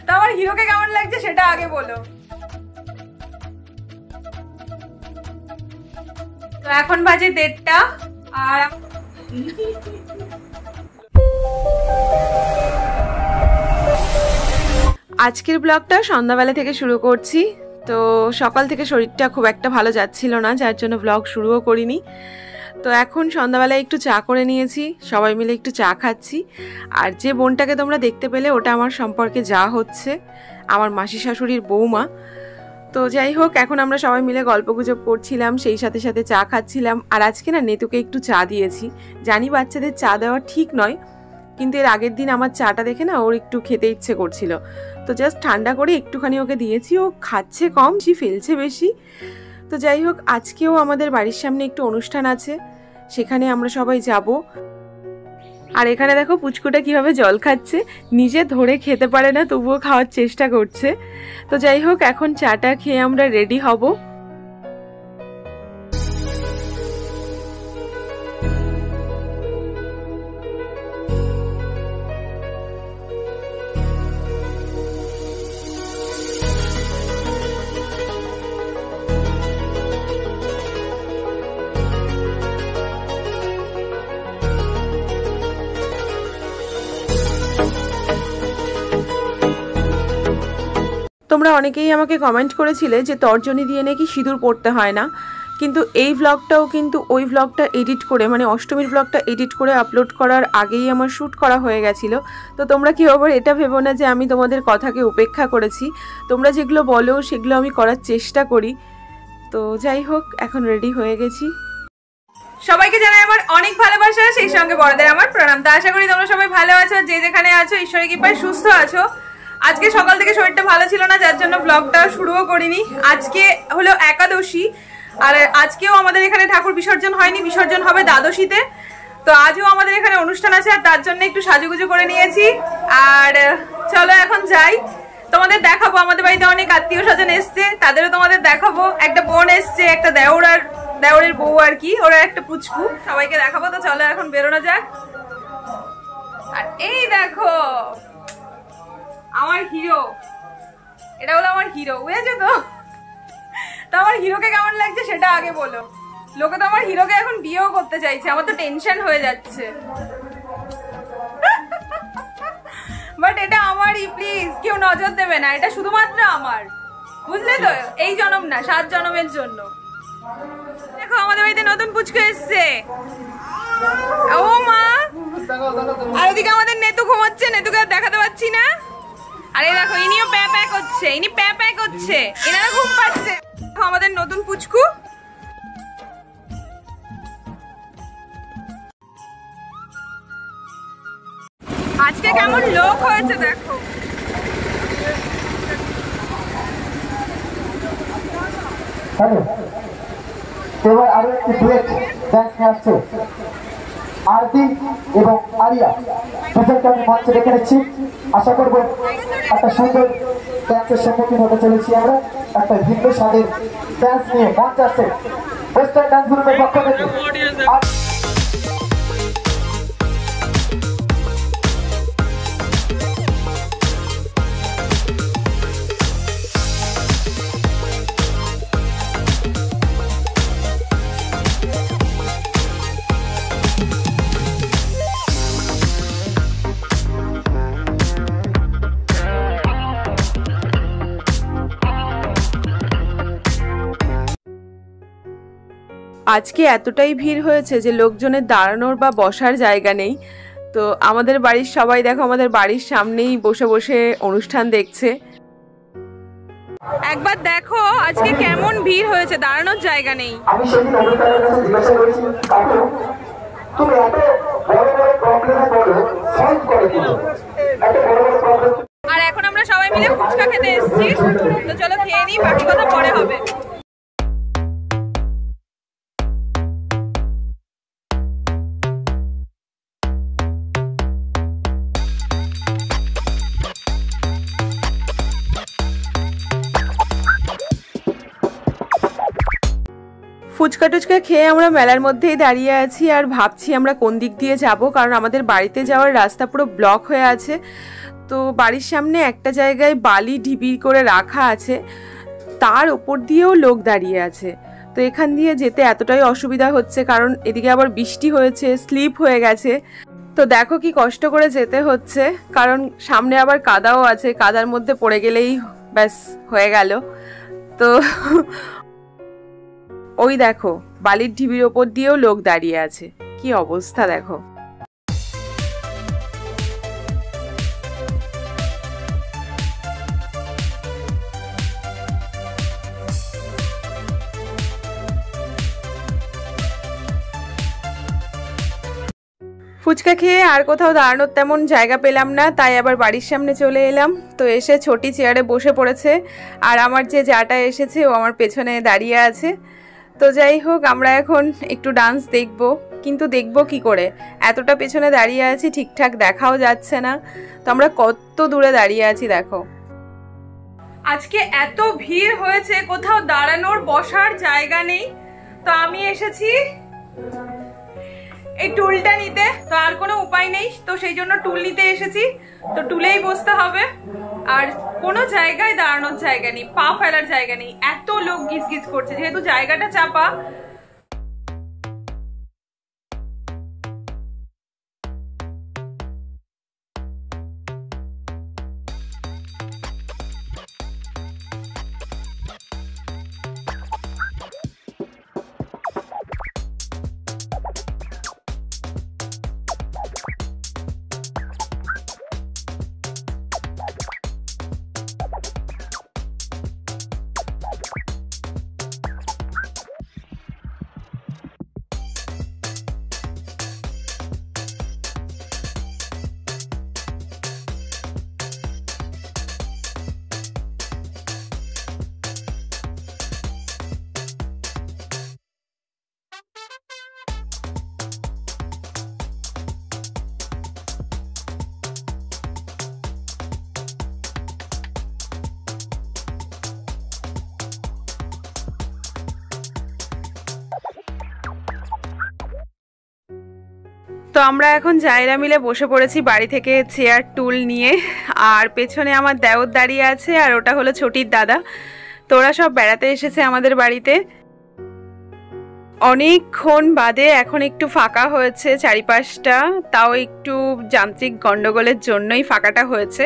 তো আমার হিরোকে কেমন লাগছে সেটা আগে বলো। তো এখন বাজে 1:30 আর আজকের ব্লগটা সন্ধ্যাবেলা থেকে শুরু করছি। তো সকাল থেকে শরীরটা খুব একটা ভালো যাচ্ছিল না, যার জন্য ব্লগ শুরুও করিনি। তো এখন সন্ধ্যাবেলায় একটু চা করে নিয়েছি, সবাই মিলে একটু চা খাচ্ছি। আর যে বোনটাকে তোমরা দেখতে পেলে ওটা আমার সম্পর্কে যা হচ্ছে, আমার মাসি শাশুড়ির বৌমা। তো যাই হোক, এখন আমরা সবাই মিলে গল্পগুজব করছিলাম, সেই সাথে সাথে চা খাচ্ছিলাম। আর আজকে না নেতুকে একটু চা দিয়েছি। জানি বাচ্চাদের চা দেওয়া ঠিক নয়, কিন্তু এর আগের দিন আমার চাটা দেখে না ওর একটু খেতে ইচ্ছে করছিল, তো জাস্ট ঠান্ডা করে একটুখানি ওকে দিয়েছি। ও খাচ্ছে কম, ফেলছে বেশি। তো যাই হোক, আজকেও আমাদের বাড়ির সামনে একটু অনুষ্ঠান আছে, সেখানে আমরা সবাই যাব। আর এখানে দেখো পুচকুটা কিভাবে জল খাচ্ছে, নিজে ধরে খেতে পারে না তবুও খাওয়ার চেষ্টা করছে। তো যাই হোক, এখন চাটা খেয়ে আমরা রেডি হব। তোমরা অনেকেই আমাকে কমেন্ট করেছিলে যে তর্জনী দিয়ে নাকি সিঁদুর পড়তে হয় না, কিন্তু এই ব্লগটাও কিন্তু ওই ব্লগটা এডিট করে, মানে অষ্টমীর ব্লগটা এডিট করে আপলোড করার আগেই আমার শ্যুট করা হয়ে গেছিলো। তো তোমরা কেউ আবার এটা ভেবো না যে আমি তোমাদের কথাকে উপেক্ষা করেছি। তোমরা যেগুলো বলো সেগুলো আমি করার চেষ্টা করি। তো যাই হোক, এখন রেডি হয়ে গেছি। সবাইকে জানাই আমার অনেক ভালোবাসা, সেই সঙ্গে বড়দের আমার প্রণাম। তো আশা করি তোমরা সবাই ভালো আছো, যে যেখানে আছো ঈশ্বরের কৃপায় সুস্থ আছো। আজকে সকাল থেকে শরীরটা ভালো ছিল না, যার জন্য ব্লগটা শুরুও করিনি। আজকে হলো একাদশী, আর আজকেও আমাদের এখানে ঠাকুর বিসর্জন হয়নি, বিসর্জন হবে দ্বাদশীতে। তো আজও আমাদের এখানে অনুষ্ঠান আছে, আর তার জন্য একটু সাজুগুজু করে নিয়েছি। আর চলো এখন যাই, তোমাদের দেখাবো। আমাদের বাড়িতে অনেক আত্মীয় স্বজন এসছে, তাদেরও তোমাদের দেখাবো। একটা বোন এসছে, একটা দেওর আর দেওরের বউ আর কি, ওরা একটা পুচকু, সবাইকে দেখাবো। তো চলো এখন বেরোনো যাক। আর এই দেখো আমার হিরো, এটা হলো আমার হিরো, বুঝেছো তো? তো আমার হিরোকে কেমন লাগছে সেটা আগে বলো। লোকে তো আমার হিরোকে এখন বিয়েও করতে চাইছে, আমার তো টেনশন হয়ে যাচ্ছে। বাট এটা আমারই, প্লিজ কেউ নজর দেবে না, এটা শুধুমাত্র আমার, বুঝলে তো? এই জনম না, 7 জনমের জন্য। দেখো আমাদের বাড়িতে নতুন পুচকু এসছে, ও মা। আর ওদিকে আমাদের নেতু ঘুমাচ্ছে, নেতুকে দেখাতে পাচ্ছি না। আরে দেখো ইনিও প্যা প্যা করছে, ইনি প্যা প্যা করছে, এনারা ঘুম পাচ্ছে। আমাদের নতুন পুচকু। আজকে কেমন লোক হয়েছে দেখো। এবার আরো একটি ডুয়েট ডান্স নিয়ে আসছে আরতি এবং আরিয়া, দুজনকে আমি মঞ্চে রেখে নিচ্ছি। আশা করবো একটা সুন্দর ডান্সের সম্মুখীন হতে চলেছি আমরা। একটা ভিন্ন স্বাদের ডান্স নিয়ে মঞ্চ আসছে ওয়েস্টার্ন ডান্স গ্রুপের পক্ষ থেকে। আজকে এতটাই ভিড় হয়েছে যে লোকজনের দাঁড়ানোর বা বসার জায়গা নেই। তো আমাদের বাড়ির সবাই দেখো আমাদের বাড়ির সামনেই বসে বসে অনুষ্ঠান দেখছে। একবার দেখো আজকে কেমন ভিড় হয়েছে, দাঁড়ানোর জায়গা নেই। আমি সেদিন অনুষ্ঠানের কাছে জিজ্ঞাসা করেছি, কাকু তুমি এত বড় বড় প্রবলেমে বলো সলভ করে দিল, এত বড় বড় প্রবলেম। আর এখন আমরা সবাই মিলে ফুচকা খেতে এসেছি, তো চলো খেয়ে নিই, বাকি কথা পরে হবে। ফুচকা টুচকা খেয়ে আমরা মেলার মধ্যেই দাঁড়িয়ে আছি আর ভাবছি আমরা কোন দিক দিয়ে যাব, কারণ আমাদের বাড়িতে যাওয়ার রাস্তা পুরো ব্লক হয়ে আছে। তো তো বাড়ির সামনে একটা জায়গায় বালি ঢিবি করে রাখা আছে, তার ওপর দিয়েও লোক দাঁড়িয়ে আছে। তো এখান দিয়ে যেতে এতটাই অসুবিধা হচ্ছে, কারণ এদিকে আবার বৃষ্টি হয়েছে, স্লিপ হয়ে গেছে। তো দেখো কি কষ্ট করে যেতে হচ্ছে, কারণ সামনে আবার কাদাও আছে, কাদার মধ্যে পড়ে গেলেই ব্যাস হয়ে গেল। তো ওই দেখো বালির ঢিবির ওপর দিয়েও লোক দাঁড়িয়ে আছে, কি অবস্থা দেখো। ফুচকা খেয়ে আর কোথাও দাঁড়ানোর তেমন জায়গা পেলাম না, তাই আবার বাড়ির সামনে চলে এলাম। তো এসে ছোটি চেয়ারে বসে পড়েছে, আর আমার যে জাটা এসেছে ও আমার পেছনে দাঁড়িয়ে আছে। তো যাই হোক, আমরা এখন একটু ডান্স দেখব, কিন্তু দেখব কি করে, এতটা পেছনে দাঁড়িয়ে আছি, ঠিকঠাক দেখাও যাচ্ছে না। তো আমরা কত দূরে দাঁড়িয়ে আছি দেখো। আজকে এত ভিড় হয়েছে, কোথাও দাঁড়ানোর বসার জায়গা নেই। তো আমি এসেছি এই টুলটা নিতে, তো আর কোনো উপায় নেই, তো সেই জন্য টুল নিতে এসেছি। তো টুলেই বসতে হবে, আর কোনো জায়গায় দাঁড়ানোর জায়গা নেই, পা ফেলার জায়গা নেই, এত লোক গিজ গিজ করছে, যেহেতু জায়গাটা চাপা। তো আমরা এখন জায়রা মিলে বসে পড়েছি বাড়ি থেকে চেয়ার টুল নিয়ে, আর পেছনে আমার দেওর দাঁড়িয়ে আছে, আর ওটা হলো ছোটির দাদা। তো ওরা সব বেড়াতে এসেছে আমাদের বাড়িতে। অনেকক্ষণ বাদে এখন একটু ফাঁকা হয়েছে চারিপাশটা, তাও একটু যান্ত্রিক গন্ডগোলের জন্যই ফাঁকাটা হয়েছে।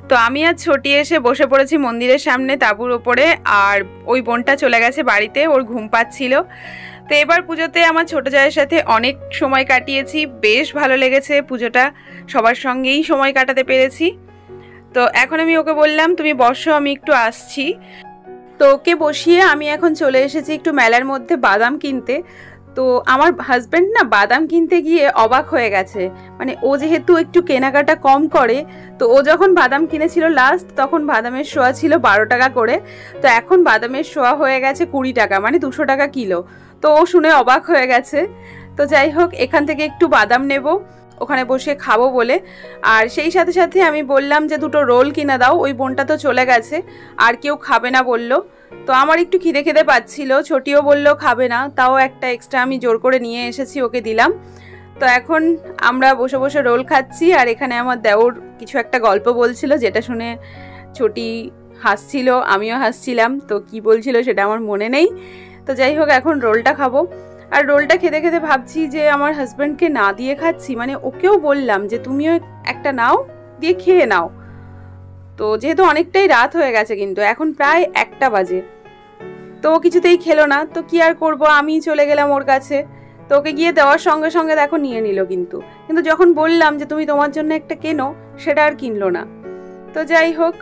তো আমি আর ছোটি এসে বসে পড়েছি মন্দিরের সামনে তাঁবুর ওপরে, আর ওই বোনটা চলে গেছে বাড়িতে, ওর ঘুম পাচ্ছিল। তো এবার পুজোতে আমার ছোটো জায়ের সাথে অনেক সময় কাটিয়েছি, বেশ ভালো লেগেছে পুজোটা, সবার সঙ্গেই সময় কাটাতে পেরেছি। তো এখন আমি ওকে বললাম তুমি বসো, আমি একটু আসছি। তো ওকে বসিয়ে আমি এখন চলে এসেছি একটু মেলার মধ্যে বাদাম কিনতে। তো আমার হাজব্যান্ড না বাদাম কিনতে গিয়ে অবাক হয়ে গেছে, মানে ও যেহেতু একটু কেনাকাটা কম করে, তো ও যখন বাদাম কিনেছিল লাস্ট, তখন বাদামের শোয়া ছিল 12 টাকা করে, তো এখন বাদামের শোয়া হয়ে গেছে 20 টাকা, মানে 200 টাকা কিলো। তো ও শুনে অবাক হয়ে গেছে। তো যাই হোক, এখান থেকে একটু বাদাম নেব, ওখানে বসে খাবো বলে। আর সেই সাথে সাথে আমি বললাম যে দুটো রোল কিনে দাও, ওই বোনটা তো চলে গেছে, আর কেউ খাবে না বলল। তো আমার একটু খিদে খেতে পাচ্ছিল, ছোটিও বললো খাবে না, তাও একটা এক্সট্রা আমি জোর করে নিয়ে এসেছি, ওকে দিলাম। তো এখন আমরা বসে বসে রোল খাচ্ছি, আর এখানে আমার দেওর কিছু একটা গল্প বলছিল, যেটা শুনে ছোটি হাসছিল, আমিও হাসছিলাম। তো কি বলছিল সেটা আমার মনে নেই। তো যাই হোক, এখন রোলটা খাবো। আর রোলটা খেতে খেতে ভাবছি যে আমার হাজব্যান্ডকে না দিয়ে খাচ্ছি, মানে ওকেও বললাম যে তুমিও একটা নাও, দিয়ে খেয়ে নাও। তো যেহেতু অনেকটাই রাত হয়ে গেছে, কিন্তু এখন প্রায় 1টা বাজে, তো ও কিছুতেই খেলো না। তো কি আর করব, আমি চলে গেলাম ওর কাছে। তো ওকে গিয়ে দেওয়ার সঙ্গে সঙ্গে দেখো নিয়ে নিল, কিন্তু যখন বললাম যে তুমি তোমার জন্য একটা কেনো, সেটা আর কিনলো না। তো যাই হোক,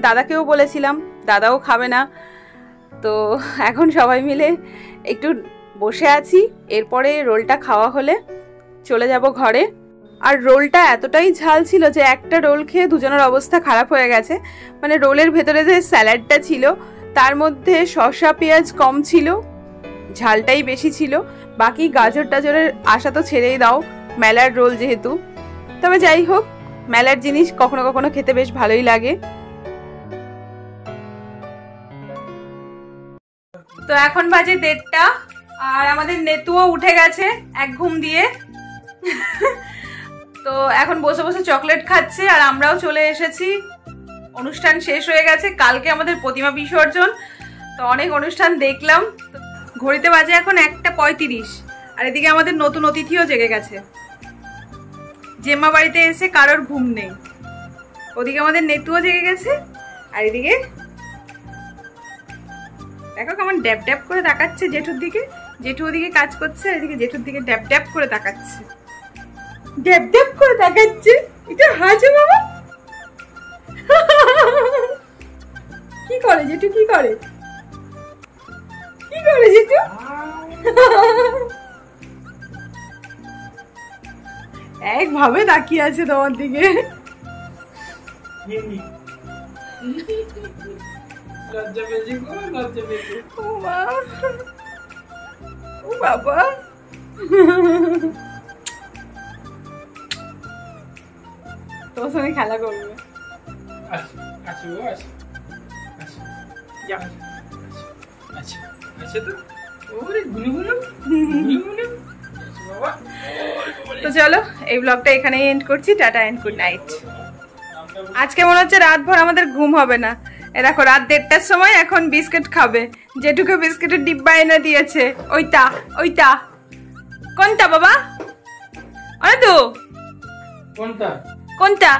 দাদাকেও বলেছিলাম, দাদাও খাবে না। তো এখন সবাই মিলে একটু বসে আছি, এরপরে রোলটা খাওয়া হলে চলে যাব ঘরে। আর রোলটা এতটাই ঝাল ছিল যে একটা রোল খেয়ে দুজনের অবস্থা খারাপ হয়ে গেছে। মানে রোলের ভেতরে যে স্যালাডটা ছিল, তার মধ্যে শসা পেঁয়াজ কম ছিল, ঝালটাই বেশি ছিল। বাকি গাজর টাজরের আশা তো ছেড়েই দাও, মেলার রোল যেহেতু। তবে যাই হোক, মেলার জিনিস কখনো কখনো খেতে বেশ ভালোই লাগে। তো এখন বাজে 1:30, আর আমাদের নেতুও উঠে গেছে এক ঘুম দিয়ে। তো এখন বসে বসে চকলেট খাচ্ছে আর আমরাও চলে এসেছি। অনুষ্ঠান শেষ হয়ে গেছে, কালকে আমাদের প্রতিমা বিসর্জন, তো অনেক অনুষ্ঠান দেখলাম। ঘড়িতে বাজে এখন 1:35 আর এদিকে আমাদের নতুন অতিথিও জেগে গেছে। জেম্মা বাড়িতে এসে কারোর ঘুম নেই, ওদিকে আমাদের নেতুও জেগে গেছে আর এদিকে দেখো কেমন ড্যাব ড্যাব করে তাকাচ্ছে জেঠুর দিকে। জেঠু ওদিকে কাজ করছে আর এদিকে জেঠুর দিকে ড্যাব ড্যাব করে তাকাচ্ছে, ড্যাব ড্যাব করে তাকাচ্ছে। এটা হাসে বাবা। কি করে জেঠু, কি করে, কি করে জেঠু? একভাবে তাকিয়ে আছে তোমার দিকে। ও মা, ও বাবা। তোর সঙ্গে খেলা করবে। তো চলো এই ব্লগটা এখানেই এন্ড করছি। Tata and good night. আজকে মনে হচ্ছে রাত ভর আমাদের ঘুম হবে না। এ দেখো রাত 1:30টার সময় এখন বিস্কিট খাবে। যেটুকু বিস্কিটের ডিব্বা এনে দিয়েছে, ওইটা ওইটা কোনটা বাবা? তো কোনটা কোনটা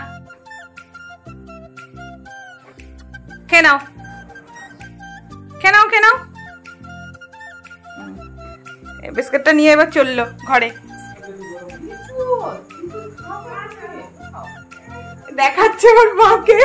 খেয়ে নাও, খেয়ে নাও, খেয়ে নাও। বিস্কিটটা নিয়ে এবার চললো ঘরে। দেখাচ্ছে ওর মাকে।